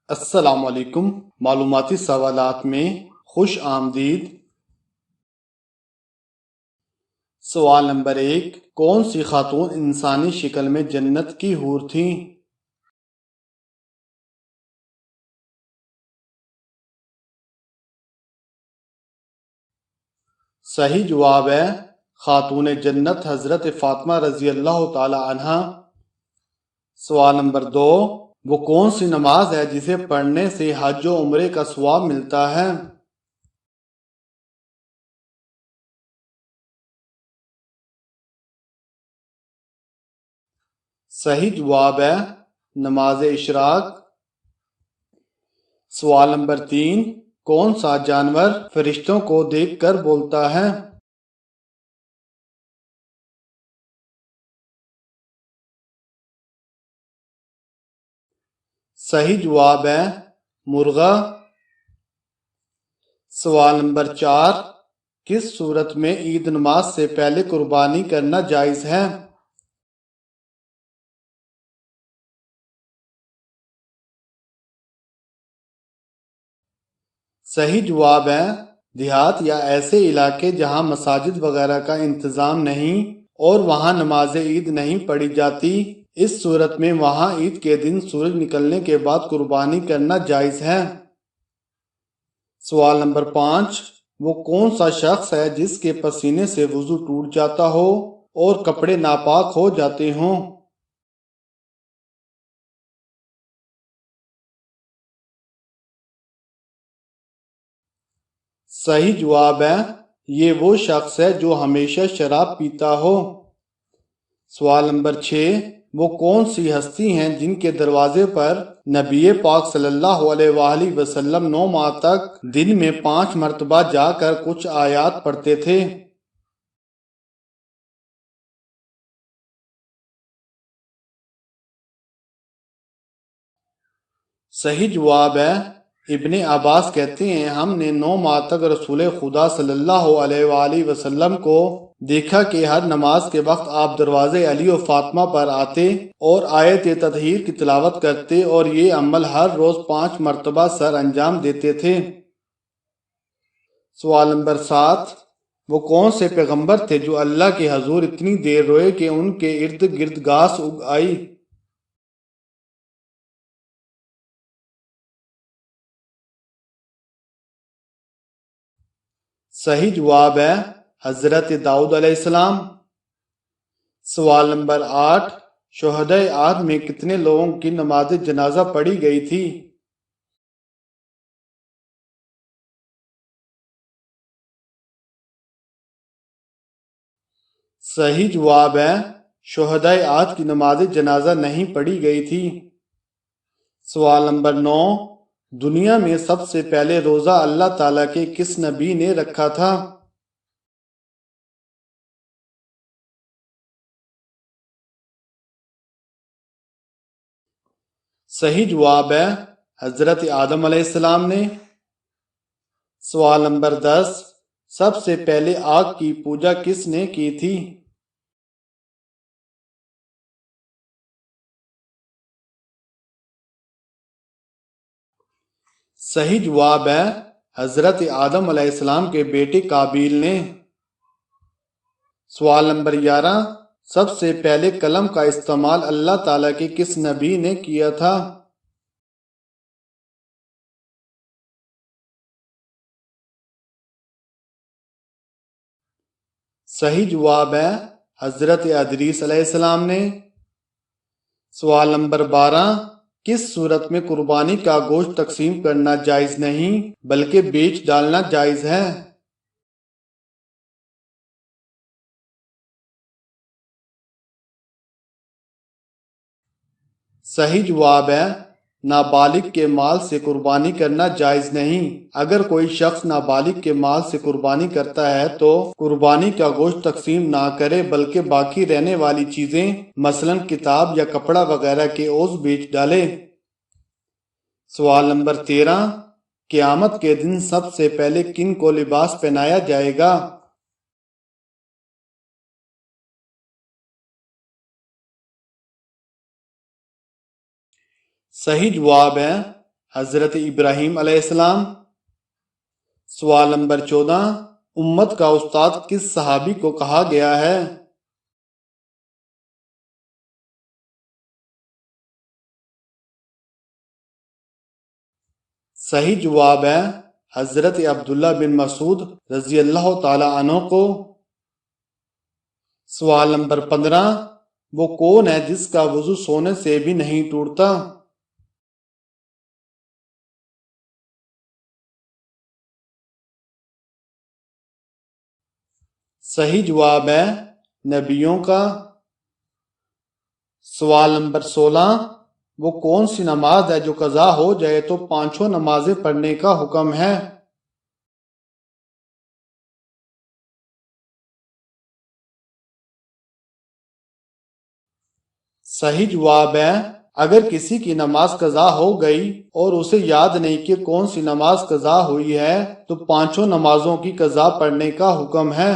السلام علیکم۔ معلوماتی سوالات میں خوش آمدید۔ سوال نمبر 1، کون سی خاتون انسانی شکل میں جنت کی حور تھیں؟ صحیح جواب ہے خاتون جنت حضرت فاطمہ رضی اللہ تعالی عنہا۔ سوال نمبر 2، وہ کون سی نماز ہے جسے پڑھنے سے حج و عمرے کا ثواب ملتا ہے؟ صحیح جواب ہے نماز اشراق۔ سوال نمبر 3، کون سا جانور فرشتوں کو دیکھ کر بولتا ہے؟ صحیح جواب ہے مرغا۔ سوال نمبر 4، کس صورت میں عید نماز سے پہلے قربانی کرنا جائز ہے؟ صحیح جواب ہے دیہات یا ایسے علاقے جہاں مساجد وغیرہ کا انتظام نہیں اور وہاں نماز عید نہیں پڑھی جاتی، اس صورت میں وہاں عید کے دن سورج نکلنے کے بعد قربانی کرنا جائز ہے۔ سوال نمبر 5، وہ کون سا شخص ہے جس کے پسینے سے وضو ٹوٹ جاتا ہو اور کپڑے ناپاک ہو جاتے ہوں؟ صحیح جواب ہے یہ وہ شخص ہے جو ہمیشہ شراب پیتا ہو۔ سوال نمبر 6، وہ کون سی ہستی ہیں جن کے دروازے پر نبی پاک صلی اللہ علیہ وآلہ وسلم 9 ماہ تک دن میں 5 مرتبہ جا کر کچھ آیات پڑھتے تھے؟ صحیح جواب ہے ابن عباس کہتے ہیں ہم نے 9 ماہ تک رسول خدا صلی اللہ علیہ وآلہ وسلم کو دیکھا کہ ہر نماز کے وقت آپ دروازے علی و فاطمہ پر آتے اور آیت تطہیر کی تلاوت کرتے اور یہ عمل ہر روز 5 مرتبہ سر انجام دیتے تھے۔ سوال نمبر 7، وہ کون سے پیغمبر تھے جو اللہ کے حضور اتنی دیر روئے کہ ان کے ارد گرد گھاس اگ آئی؟ صحیح جواب ہے حضرت داؤد علیہ السلام۔ سوال نمبر 8، شہدائے عہد میں کتنے لوگوں کی نماز جنازہ پڑھی گئی تھی؟ صحیح جواب ہے شہدائے عہد کی نماز جنازہ نہیں پڑھی گئی تھی۔ سوال نمبر 9، دنیا میں سب سے پہلے روزہ اللہ تعالیٰ کے کس نبی نے رکھا تھا؟ صحیح جواب ہے حضرت آدم علیہ السلام نے۔ سوال نمبر 10، سب سے پہلے آگ کی پوجا کس نے کی تھی؟ صحیح جواب ہے حضرت آدم علیہ السلام کے بیٹے قابیل نے۔ سوال نمبر 11، سب سے پہلے قلم کا استعمال اللہ تعالیٰ کے کس نبی نے کیا تھا؟ صحیح جواب ہے حضرت ادریس علیہ السلام نے۔ سوال نمبر 12، کس صورت میں قربانی کا گوشت تقسیم کرنا جائز نہیں بلکہ بیچ ڈالنا جائز ہے؟ صحیح جواب ہے نابالغ کے مال سے قربانی کرنا جائز نہیں۔ اگر کوئی شخص نابالغ کے مال سے قربانی کرتا ہے تو قربانی کا گوشت تقسیم نہ کرے بلکہ باقی رہنے والی چیزیں مثلا کتاب یا کپڑا وغیرہ کے عوض بیچ ڈالے۔ سوال نمبر 13، قیامت کے دن سب سے پہلے کن کو لباس پہنایا جائے گا؟ صحیح جواب ہے حضرت ابراہیم علیہ السلام۔ سوال نمبر 14، امت کا استاد کس صحابی کو کہا گیا ہے؟ صحیح جواب ہے حضرت عبداللہ بن مسعود رضی اللہ تعالی عنہ کو۔ سوال نمبر 15، وہ کون ہے جس کا وضو سونے سے بھی نہیں ٹوٹتا؟ صحیح جواب ہے نبیوں کا۔ سوال نمبر 16، وہ کون سی نماز ہے جو قضا ہو جائے تو پانچوں نمازیں پڑھنے کا حکم ہے؟ صحیح جواب ہے اگر کسی کی نماز قضا ہو گئی اور اسے یاد نہیں کہ کون سی نماز قضا ہوئی ہے تو پانچوں نمازوں کی قضا پڑھنے کا حکم ہے۔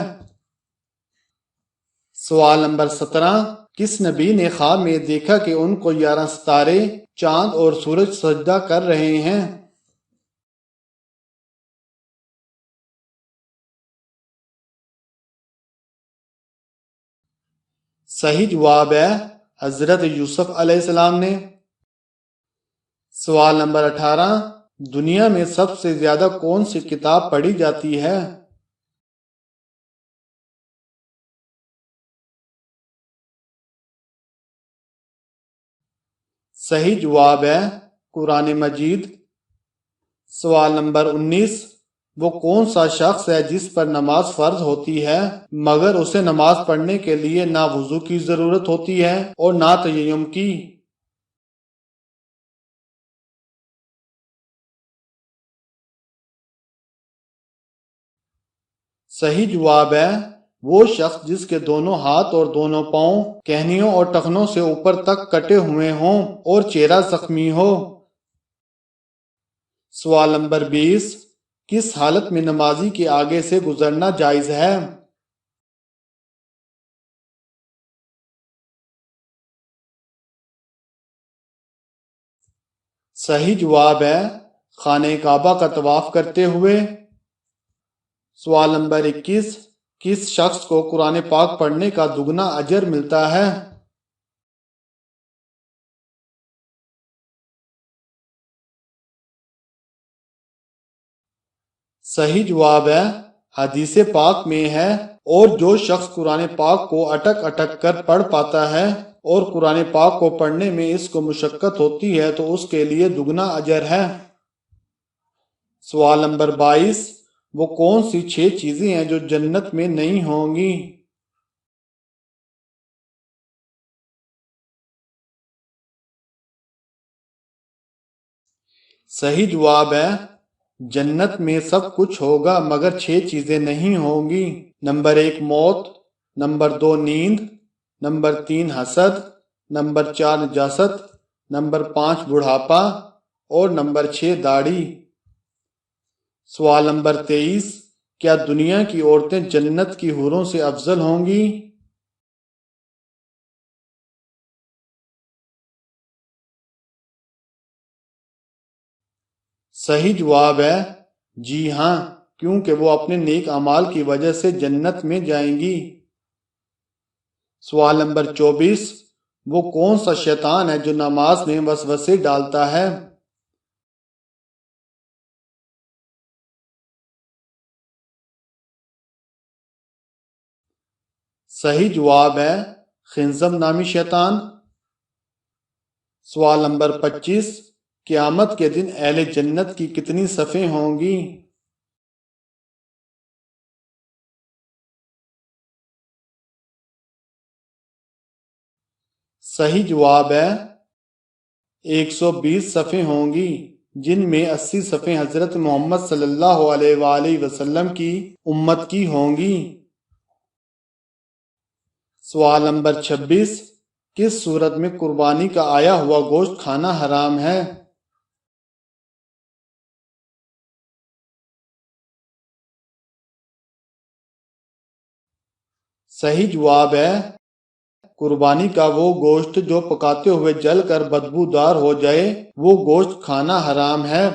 سوال نمبر 17، کس نبی نے خواب میں دیکھا کہ ان کو 11 ستارے، چاند اور سورج سجدہ کر رہے ہیں؟ صحیح جواب ہے حضرت یوسف علیہ السلام نے۔ سوال نمبر 18، دنیا میں سب سے زیادہ کون سی کتاب پڑھی جاتی ہے؟ صحیح جواب ہے قرآن مجید۔ سوال نمبر 19، وہ کون سا شخص ہے جس پر نماز فرض ہوتی ہے مگر اسے نماز پڑھنے کے لیے نہ وضو کی ضرورت ہوتی ہے اور نہ تیمم کی؟ صحیح جواب ہے وہ شخص جس کے دونوں ہاتھ اور دونوں پاؤں کہنیوں اور ٹخنوں سے اوپر تک کٹے ہوئے ہوں اور چہرہ زخمی ہو۔ سوال نمبر 20، کس حالت میں نمازی کے آگے سے گزرنا جائز ہے؟ صحیح جواب ہے خانہ کعبہ کا طواف کرتے ہوئے۔ سوال نمبر 21، کس شخص کو قرآن پاک پڑھنے کا دگنا اجر ملتا ہے؟ صحیح جواب ہے حدیث پاک میں ہے، اور جو شخص قرآن پاک کو اٹک اٹک کر پڑھ پاتا ہے اور قرآن پاک کو پڑھنے میں اس کو مشقت ہوتی ہے تو اس کے لیے دگنا اجر ہے۔ سوال نمبر 22، وہ کون سی 6 چیزیں ہیں جو جنت میں نہیں ہوں گی؟ صحیح جواب ہے جنت میں سب کچھ ہوگا مگر 6 چیزیں نہیں ہوں گی۔ نمبر 1 موت، نمبر 2 نیند، نمبر 3 حسد، نمبر 4 نجاست، نمبر 5 بڑھاپا اور نمبر 6 داڑھی۔ سوال نمبر 23، کیا دنیا کی عورتیں جنت کی حوروں سے افضل ہوں گی؟ صحیح جواب ہے جی ہاں، کیونکہ وہ اپنے نیک اعمال کی وجہ سے جنت میں جائیں گی۔ سوال نمبر 24، وہ کون سا شیطان ہے جو نماز میں وسوسے ڈالتا ہے؟ صحیح جواب ہے خنزب نامی شیطان۔ سوال نمبر 25، قیامت کے دن اہل جنت کی کتنی صفیں ہوں گی؟ صحیح جواب ہے 120 صفیں ہوں گی، جن میں 80 صفیں حضرت محمد صلی اللہ علیہ وآلہ وسلم کی امت کی ہوں گی۔ سوال نمبر 26، کس صورت میں قربانی کا آیا ہوا گوشت کھانا حرام ہے؟ صحیح جواب ہے قربانی کا وہ گوشت جو پکاتے ہوئے جل کر بدبودار ہو جائے وہ گوشت کھانا حرام ہے۔